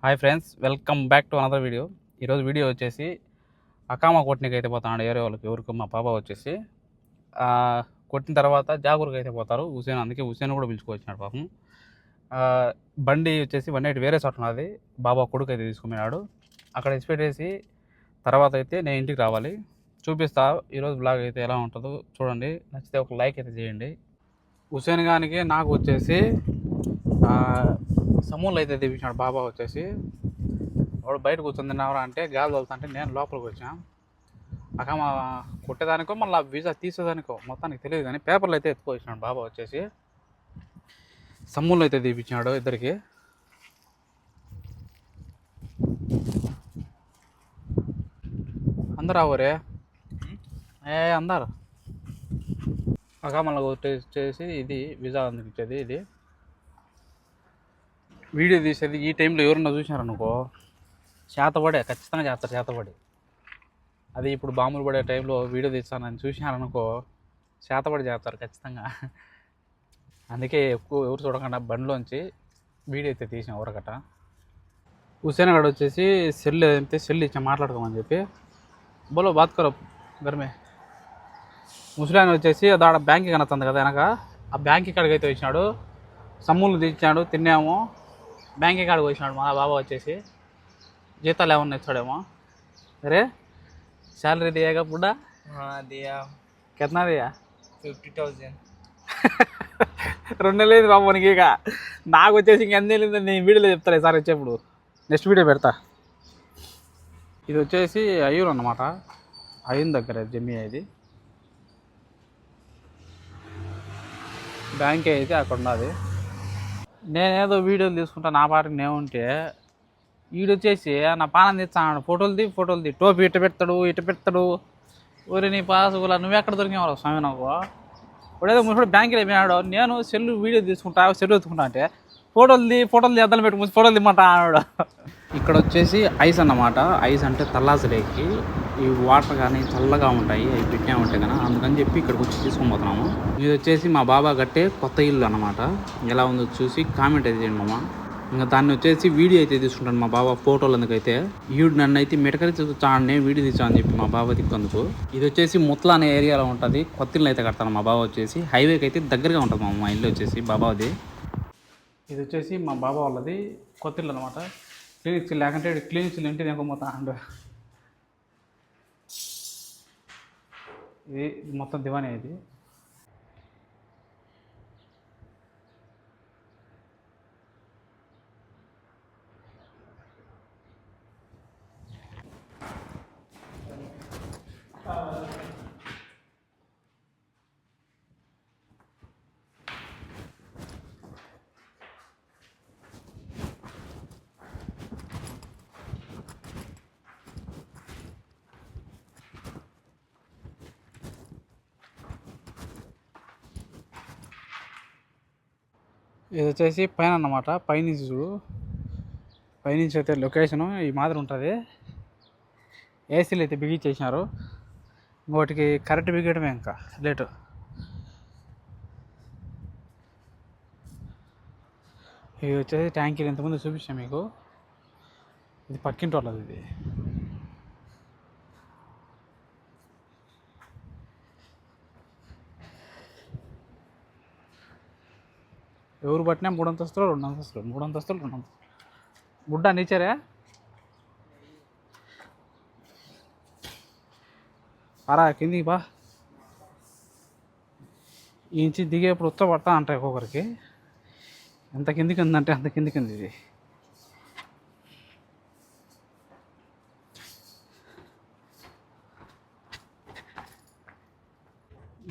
Hi friends, welcome back to another video. ఈరోజు video వచ్చేసి అకామా కొట్టినకి అయితే పోతాడు ఏరే వాళ్ళకి. ఎవరికి మా పాప వచ్చేసి కొట్టిన తర్వాత జాగూరుకి అయితే పోతారు హుసేన్. అందుకే హుసేన్ కూడా పిలుచుకొచ్చినాడు పాపం. బండి వచ్చేసి 180 వేరే చోట ఉన్నది. బాబా కొడుకు అయితే తీసుకున్నాడు. అక్కడ ఇచ్చిపెట్టేసి తర్వాత అయితే నేను ఇంటికి రావాలి. చూపిస్తా ఈరోజు బ్లాగ్ అయితే ఎలా ఉంటుందో చూడండి. నచ్చితే ఒక లైక్ అయితే చేయండి. హుసేన్ గానికి నాకు వచ్చేసి సమూలు అయితే తెప్పించాడు బాబా వచ్చేసి. వాడు బయట కూర్చొని తిన్నావరా అంటే గాలి తోలుతుంటే నేను లోపలికి వచ్చాను. అకామా కొట్టేదానికో మళ్ళీ వీసా తీసేదానికో మొత్తానికి తెలియదు, కానీ పేపర్లు అయితే ఎత్తుకొచ్చినాడు బాబా వచ్చేసి. సమ్ములు అయితే తీపించాడు ఇద్దరికి. అందరు ఊరే అందరు అకామాలో కొట్టేసి ఇది వీసా అందించేది. ఇది వీడియో తీసేది ఈ టైంలో ఎవరన్నా చూసినారనుకో చేతపడే ఖచ్చితంగా చేస్తారు. చేతపడి అది ఇప్పుడు బాంబులు పడే టైంలో వీడియో తీస్తానని చూసినారనుకో చేతపడి చేస్తారు ఖచ్చితంగా. అందుకే ఎక్కువ ఎవరు చూడకుండా బండిలోంచి వీడియో అయితే తీసాం ఊరకట్ట. హుసేన్ గడు వచ్చేసి సెల్ అయితే సెల్ ఇచ్చా మాట్లాడుకోమని చెప్పి. బోలో బాత్ కరో గర్మే. ముసలాయన వచ్చేసి దాడ బ్యాంక్ కనొస్తుంది కదా వెనక, ఆ బ్యాంక్ కాడికి అయితే వచ్చినాడు. సమ్ములు తీర్చాడు, తిన్నాము. బ్యాంక్ కాడికి వచ్చినాడు మా బాబా వచ్చేసి. జీతాలు ఏమన్నా ఇచ్చాడేమో. అరే శాలరీ దియాగా బుడ్డా? दिया కిतना దియా? 50,000. 2 నెలలు అయింది బాబు మనకి. ఇక నాకు వచ్చేసి ఇంక ఎన్ని వెళ్ళిందని నేను వీడియోలో చెప్తాను సార్ వచ్చేప్పుడు. నెక్స్ట్ వీడియో పెడతా. ఇది వచ్చేసి అయ్యూరు అన్నమాట, అయ్యూరు దగ్గర జమ్మి. ఇది బ్యాంకే అయితే అక్కడ ఉన్నది. నేనేదో వీడియోలు తీసుకుంటా నా పాటికి నేను ఉంటే వీడొచ్చేసి నా పానం తెచ్చాడు. ఫోటోలు తీ టోపీ ఇట్ట పెడతాడు. ఊరి నీ పాసుగులా నువ్వెక్కడ దొరికేవారు స్వామి నాకు. ఇప్పుడేదో ముసుడు బ్యాంకులో పోయినాడు. నేను సెల్లు వీడియో తీసుకుంటా, సెల్లు ఎత్తుకుంటా అంటే ఫోటోలు తీ అద్దలు పెట్టి ఫోటోలు తీమ్మంటా అన్నాడు. ఇక్కడ వచ్చేసి ఐస్ అన్నమాట. ఐస్ అంటే తల్లాసలేకి ఈ వాటర్ కానీ చల్లగా ఉంటాయి, అవి పెట్టామంటే కదా, అందుకని చెప్పి ఇక్కడికి వచ్చి తీసుకొని పోతున్నాము. ఇది వచ్చేసి మా బాబా కట్టే కొత్త ఇల్లు అన్నమాట. ఎలా ఉందో చూసి కామెంట్ అయితే చేయండి మామ. ఇంకా దాన్ని వచ్చేసి వీడియో అయితే తీసుకుంటాను మా బాబా ఫోటోలు. అందుకైతే ఈడు నన్ను అయితే మెటకరి చూచాడనే వీడియో తీసాను చెప్పి మా బాబా దిక్కందుకు. ఇది వచ్చేసి ముత్లా అనే ఏరియాలో ఉంటుంది. కొత్త ఇల్లు అయితే కడతాను మా బాబా వచ్చేసి. హైవేకి అయితే దగ్గరగా ఉంటుంది మా ఇల్లు వచ్చేసి బాబాది. ఇది వచ్చేసి మా బాబా వాళ్ళది కొత్త ఇల్లు అనమాట. క్లినిక్స్ లేకుంటే క్లినిక్స్ ఇంటి నెంకొపోతా అండ్ ఇది మొత్తం దివానీ. ఇది ఇది వచ్చేసి పైన అన్నమాట. పైనుంచి చూడు, పైనుంచి అయితే లొకేషను ఈ మాదిరి ఉంటుంది. ఏసీలు అయితే బిగించేసినారు. ఇంకోటికి కరెంట్ బిగడమే ఇంకా లేటు. ఇది వచ్చేసి ట్యాంకీలు ఇంతకుముందు చూపించాం మీకు. ఇది పక్కింటి వాళ్ళది. ఇది ఎవరు పట్టినా 3 అంతస్తులు 2 అంతస్తులు 3 అంతస్తులు 2 అంతస్తులు. గుడ్డ నీచారా పారా కిందికి బా. ఈ నుంచి దిగేప్పుడు ఉత్త పడతా అంటాయి ఒక్కొక్కరికి. ఎంత కిందికి ఉందంటే అంత కిందికి ఉంది ఇది.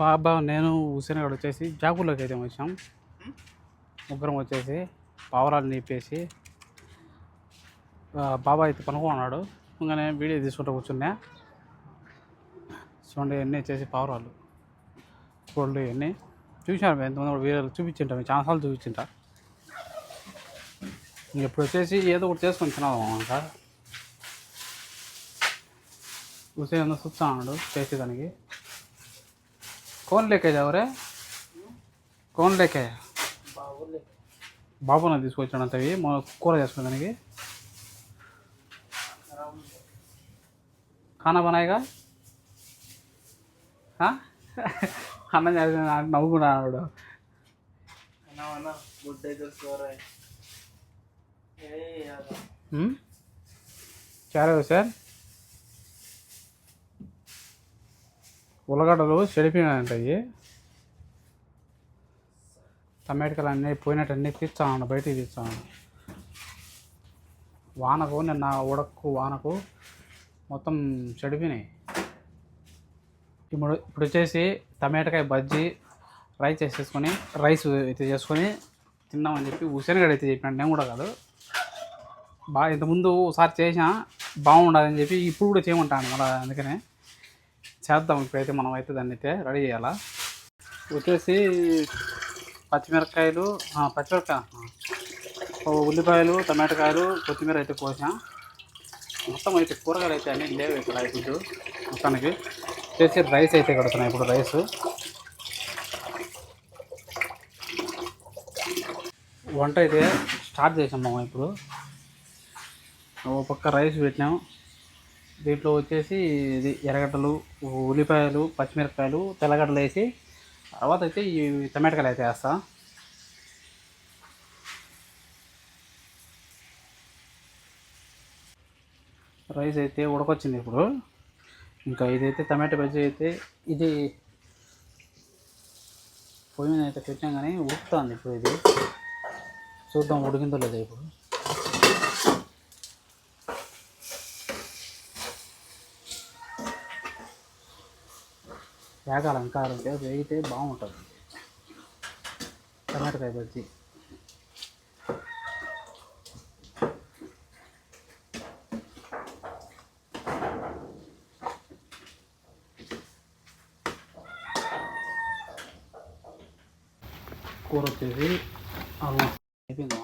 బాబా నేను హుసేన్ గడు వచ్చేసి జాగూర్లోకి అయితే వచ్చాం. ముగ్గురం వచ్చేసి పావురాలు నీపేసి బాబా అయితే పనుకున్నాడు. ఇంకా నేను వీడియో తీసుకుంటూ కూర్చున్నా. చూడండి ఎన్ని వచ్చేసి పావురాలు కోళ్ళు ఇవన్నీ చూసినారు. ఎంతమంది కూడా వీడియోలు చూపించింటా, మీ ఛానల్ చూపించింటా. ఇప్పుడు వచ్చేసి ఏదో ఒకటి చేసుకొని తినాలి ఇంకా. హుసేన్ చూస్తా అన్నాడు చేసేదానికి. कौन लेके जाओ रे? कौन लेके? బాబుని తీసుకొచ్చాడంతవి మన కూర చేసుకునే దానికి. खाना बनाएगा हाँ అన్నం చేసి నవ్వుకున్నాడు खाना वाना बुड्ढे जो सो रहे यार చారే సార్ ఉల్లగడ్డలు చెడిపోయినాయంటాయి టమాటాలు అన్నీ పోయినట్టు అన్నీ తీర్చాను బయటికి తీర్చాను వానకు నిన్న ఉడక్కు వానకు మొత్తం చెడిపోయినాయి ఇప్పుడు వచ్చేసి టమాటకాయ బజ్జీ రైస్ చేసేసుకొని రైస్ అయితే చేసుకొని తిన్నామని చెప్పి ఉసిరిగడ్డ అయితే చెప్పినాను నేను కూడా కాదు బాగా ఇంతకుముందు ఒకసారి చేసినా బాగుండదని చెప్పి ఇప్పుడు కూడా చేయమంటాను మళ్ళీ అందుకనే చేద్దాం ఇప్పుడైతే మనం అయితే దాన్ని అయితే రెడీ చేయాలా వచ్చేసి పచ్చిమిరపకాయలు ఉల్లిపాయలు టమాటకాయలు కొత్తిమీర అయితే కోసా మొత్తం అయితే కూరగాయలు అయితే అన్నీ లేవు ఇక్కడ ఇప్పుడు మొత్తానికి వచ్చేసి రైస్ అయితే కడుతున్నాయి ఇప్పుడు రైస్ వంట అయితే స్టార్ట్ చేసాం మనం ఇప్పుడు ఓ పక్క రైస్ పెట్టినాం దీంట్లో వచ్చేసి ఇది ఎర్రగడ్డలు ఉల్లిపాయలు పచ్చిమిరపకాయలు తెల్లగడ్డలు వేసి తర్వాత అయితే ఈ టమాటకాయలు అయితే వేస్తా రైస్ అయితే ఉడకొచ్చింది ఇప్పుడు ఇంకా ఇదైతే టమాటా బజ్జీ అయితే ఇది పొయ్యి మీద అయితే పెట్టాం కానీ ఉడుకుతుంది ఇప్పుడు ఇది చూద్దాం ఉడికిందో లేదా ఇప్పుడు వేగాలి ఇంకా వేగితే బాగుంటుంది టమాటకాయ బజ్జీ కూర వచ్చేసి ఆల్మోస్ట్ అయిపోయిందా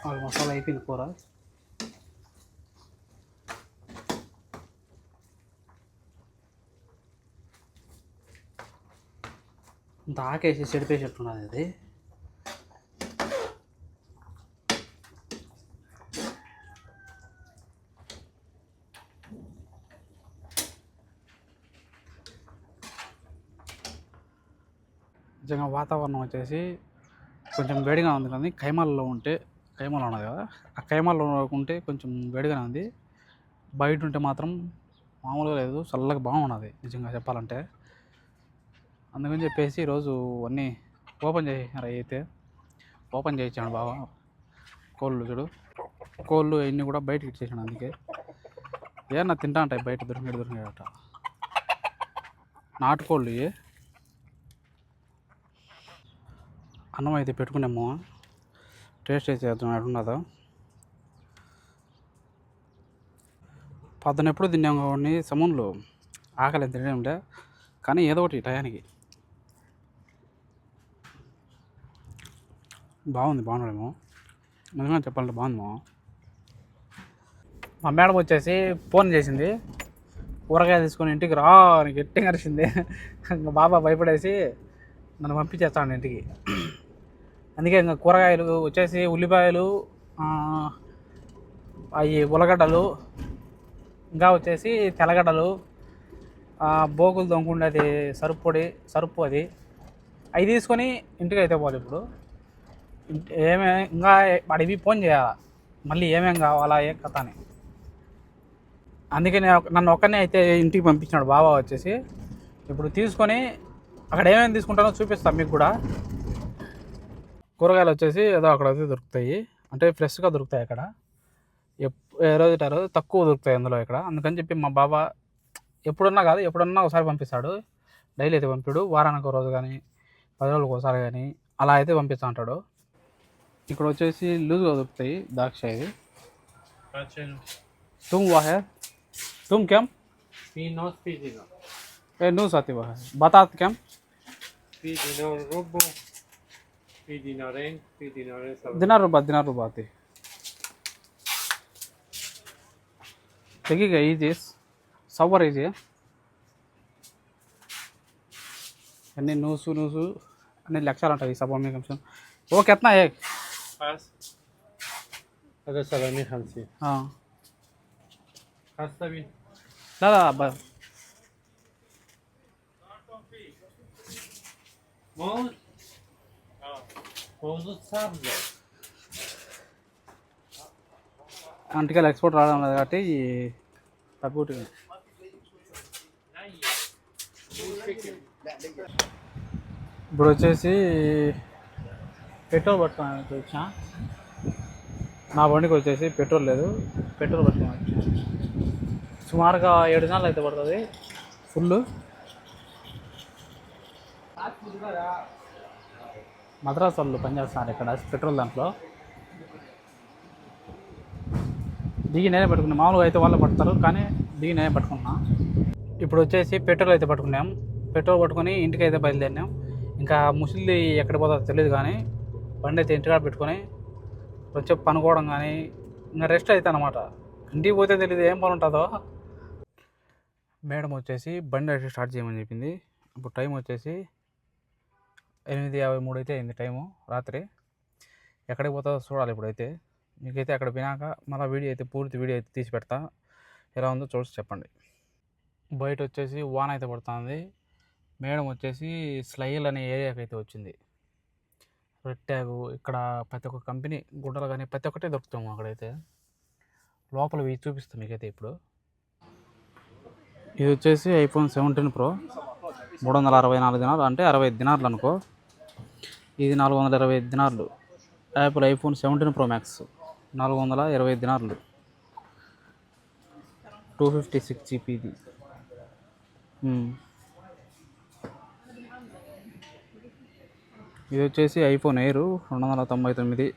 ఆల్మోస్ట్ అలా అయిపోయింది కూర ఇంత ఆకేసి చెడిపేసేట్టున్నది అది నిజంగా వాతావరణం వచ్చేసి కొంచెం వేడిగా ఉంది కానీ కైమాల్లో ఉన్నది కదా ఆ కైమాల్లో ఉంటే కొంచెం వేడిగానే ఉంది బయట ఉంటే మాత్రం మామూలుగా లేదు చల్లగా బాగున్నది నిజంగా చెప్పాలంటే అందుకని చెప్పేసి ఈరోజు అన్నీ ఓపెన్ చేసేసారు అయితే ఓపెన్ చేయించాడు బాగా కోళ్ళు చూడు కోళ్ళు ఇవన్నీ కూడా బయటకి ఇచ్చేసాడు అందుకే ఏమన్నా తింటా ఉంటాయి బయట దొరికేట నాటుకోళ్ళు ఇవి అన్నం అయితే పెట్టుకున్నాము టేస్ట్ అయితే చేద్దాం ఎట్లున్నదో పొద్దున ఎప్పుడు తిన్నాము కాబట్టి సమూన్లు ఆకలి తినే ఉంటే కానీ ఏదో ఒకటి టయానికి బాగుండేమో నిజంగా చెప్పాలంటే బాగుందేమో మా మేడం వచ్చేసి ఫోన్ చేసింది కూరగాయ తీసుకొని ఇంటికి రా అని గట్టిగా అరిచింది ఇంకా బాబా భయపడేసి నన్ను పంపించేస్తాను ఇంటికి అందుకే ఇంకా కూరగాయలు వచ్చేసి ఉల్లిపాయలు అవి ఉల్లగడ్డలు ఇంకా వచ్చేసి తెల్లగడ్డలు బోగులు దొంగకుండేది సరుపు అది అవి తీసుకొని ఇంటికి అయితే పోదు ఇప్పుడు ఇంకా అడిగి ఫోన్ చేయాలి మళ్ళీ ఏమేం కావాలా ఏ కథ అని అందుకే నన్ను ఒక్కనే అయితే ఇంటికి పంపించినాడు బాబా వచ్చేసి ఇప్పుడు తీసుకొని అక్కడ ఏమేమి తీసుకుంటానో చూపిస్తాను మీకు కూడా కూరగాయలు వచ్చేసి ఏదో అక్కడైతే దొరుకుతాయి అంటే ఫ్రెష్గా దొరుకుతాయి అక్కడ ఏ రోజు తక్కువ దొరుకుతాయి అందులో ఇక్కడ అందుకని చెప్పి మా బాబా ఎప్పుడన్నా ఒకసారి పంపిస్తాడు డైలీ అయితే పంపాడు వారానికి ఒక రోజు కానీ 10 రోజులకు ఒకసారి కానీ అలా అయితే పంపిస్తూ ఉంటాడు ఇక్కడ వచ్చేసి లూజ్గా దొరుకుతాయి ద్రాక్ష ఇది తుమ్ వాహే తుమ్ క్యామ్ ఏ నూ సాతి వాహే బతాత్ క్యామ్ दिनार रुपये आती देखिएगा ये चीज़ सवर ये అన్నీ నూసు అన్ని లక్షలు ఉంటుంది सब में कम से कम वो कितना है खास अगर सलामी खांसी हाँ खास्ता भी दादा मौज मौज साफ है అంటికల్ ఎక్స్పోర్ట్ రావడం లేదు కాబట్టి తక్కువ ఇప్పుడు వచ్చేసి పెట్రోల్ పట్టుకోవడానికి వచ్చా నా బండికి వచ్చేసి పెట్రోల్ లేదు పెట్రోల్ పట్టుకోవాలి సుమారుగా 7 దినాలు అయితే పడుతుంది ఫుల్ మద్రాస్ వాళ్ళు పనిచేస్తున్నారు ఇక్కడ పెట్రోల్ దాంట్లో దిగి నేనే పట్టుకున్నాను మామూలుగా అయితే వాళ్ళే పడతారు కానీ దిగి నేనే పట్టుకున్నా ఇప్పుడు వచ్చేసి పెట్రోల్ అయితే పట్టుకున్నాం పెట్రోల్ పట్టుకొని ఇంటికి అయితే బయలుదేరినాం ఇంకా ముసలి ఎక్కడ పోతుందో తెలియదు కానీ బండి అయితే ఇంటికాడ పెట్టుకొని వచ్చే పనుకోవడం కానీ ఇంకా రెస్ట్ అయితే అనమాట ఇంటికి పోతే తెలియదు ఏం పని ఉంటుందో మేడం వచ్చేసి బండి అయితే స్టార్ట్ చేయమని చెప్పింది ఇప్పుడు టైం వచ్చేసి 8:53 అయితే అయింది టైము రాత్రి ఎక్కడికి పోతుందో చూడాలి ఇప్పుడైతే మీకైతే అక్కడ పోయినాక మళ్ళీ వీడియో అయితే పూర్తి వీడియో అయితే తీసి పెడతా ఎలా ఉందో చూసి చెప్పండి బయట వచ్చేసి వాన అయితే పడుతుంది మేడం వచ్చేసి స్లైల్ అనే ఏరియాకి అయితే వచ్చింది రెడ్ ట్యాగు ఇక్కడ ప్రతి ఒక్క కంపెనీ గుడ్డలు కానీ ప్రతి ఒక్కటే దొరుకుతాము అక్కడైతే లోపల ఇవి చూపిస్తాం మీకైతే ఇప్పుడు ఇది వచ్చేసి ఐఫోన్ 17 Pro 364 దినాలు అంటే 65 దినాలు అనుకో ఇది 425 దినాలు యాపిల్ ఐఫోన్ 17 Pro Max 425 దినాలు 256 GB ఇది ఇది వచ్చేసి ఐఫోన్ ఎయిర్ 299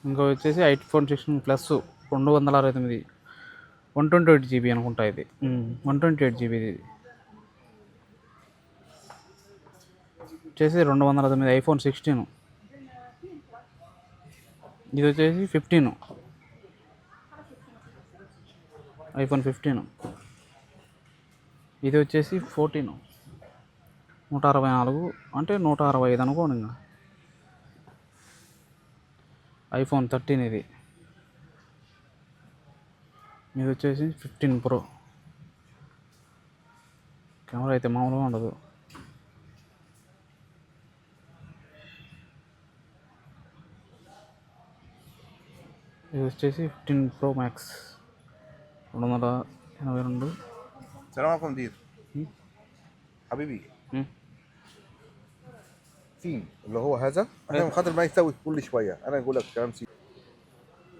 ఇంకా వచ్చేసి ఐఫోన్ 16 Plus 269 128 GB అనుకుంటా ఇది 128 GB ఇది వచ్చేసి 209 ఐఫోన్ 16 ఇది వచ్చేసి 15 ఐఫోన్ 15 ఇది వచ్చేసి 14 164 అంటే 165 అనుకోండి ఇంకా ఐఫోన్ 13 ఇది ఇది వచ్చేసి 15 Pro కెమెరా అయితే మామూలుగా ఉండదు ఇది వచ్చేసి 15 Pro Max 282 السلام عليكم مدير حبيبي فين اللي هو هذا عشان خاطر ما يسوي كل شويه انا اقول لك كلام سي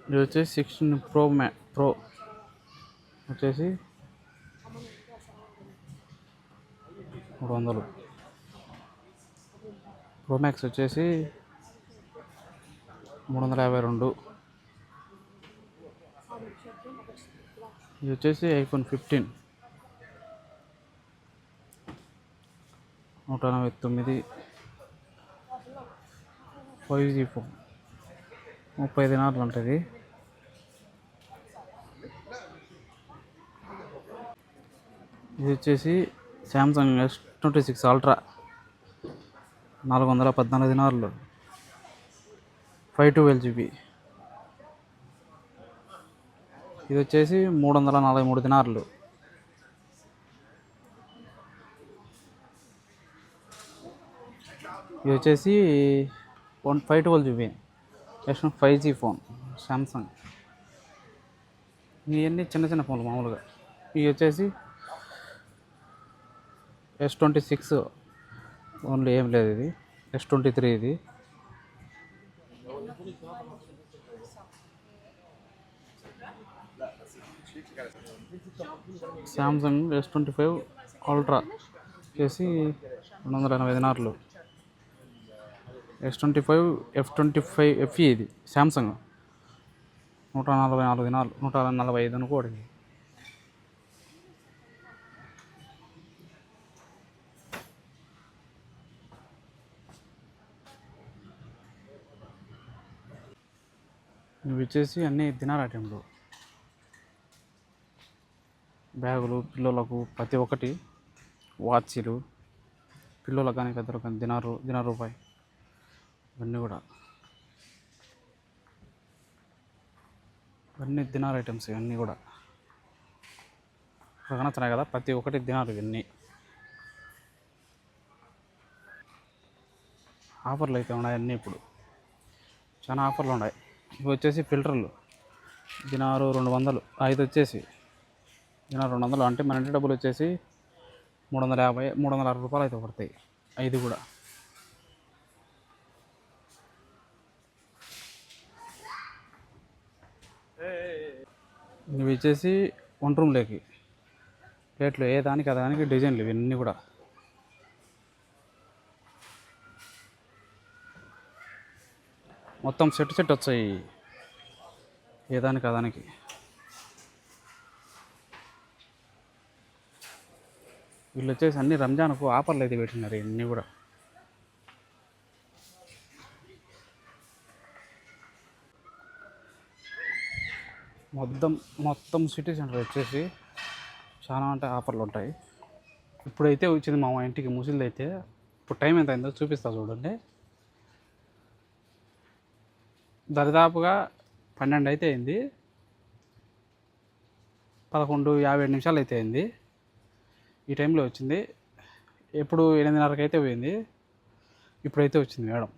ఇది వచ్చేసి 16 Pro వచ్చేసి 300 Pro Max వచ్చేసి 352 ఇది వచ్చేసి ఐఫోన్ 15 149 5G ఫోన్ 30 దినాలు ఉంటుంది ఇది వచ్చేసి శాంసంగ్ S26 Ultra 414 దినాలు 512 GB ఇది వచ్చేసి 343 దినాలు ఇది వచ్చేసి 512 GB S5G ఫోన్ శాంసంగ్ ఇవన్నీ చిన్న చిన్న ఫోన్లు మామూలుగా ఇవి వచ్చేసి S26 ఓన్లీ ఏం లేదు ఇది S23 ఇది శాంసంగ్ S25 Ultra చేసి 280 దినాలు S25 F25 FE ఇది శాంసంగ్ 144 దినాలు 145 అనుకోండి ఇవి వచ్చేసి అన్నీ దినాల టైంలో బ్యాగులు పిల్లలకు ప్రతి ఒక్కటి వాచీలు పిల్లలకు కానీ పెద్దలకు కానీ దినార్ రూపాయి ఇవన్నీ కూడా ఇవన్నీ దినార్ ఐటమ్స్ ఇవన్నీ కూడా ఇక్కడ కనొస్తున్నాయి కదా, ప్రతి ఒక్కటి దినారు ఇవన్నీ. ఆఫర్లు అయితే ఉన్నాయి అన్నీ, ఇప్పుడు చాలా ఆఫర్లు ఉన్నాయి. ఇవి వచ్చేసి ఫిల్టర్లు దినారు 200, 5 వచ్చేసి దినారు 200, అంటే మన ఇంటి డబ్బులు వచ్చేసి 350, 360 రూపాయలు అయితే పడతాయి 5 కూడా. ఇవి వచ్చేసి వంట రూమ్లోకి ప్లేట్లు, ఏ దానికి ఆ దానికి డిజైన్లు ఇవన్నీ కూడా. మొత్తం సెట్ వచ్చాయి ఏ దానికి ఆ దానికి. వీళ్ళు వచ్చేసి అన్ని రంజాన్కు ఆఫర్లు అయితే పెట్టినారు ఇవన్నీ కూడా. మొత్తం సిటీ సెంటర్ వచ్చేసి చాలా అంటే ఆఫర్లు ఉంటాయి. ఇప్పుడైతే వచ్చింది మా ఇంటికి ముసిలిది అయితే. ఇప్పుడు టైం ఎంత అయిందో చూపిస్తా చూడండి. దరిదాపుగా 12 అయితే అయింది, 11:57 అయితే అయింది. ఈ టైంలో వచ్చింది. ఎప్పుడు 8:30కి అయితే పోయింది, ఇప్పుడైతే వచ్చింది మేడం.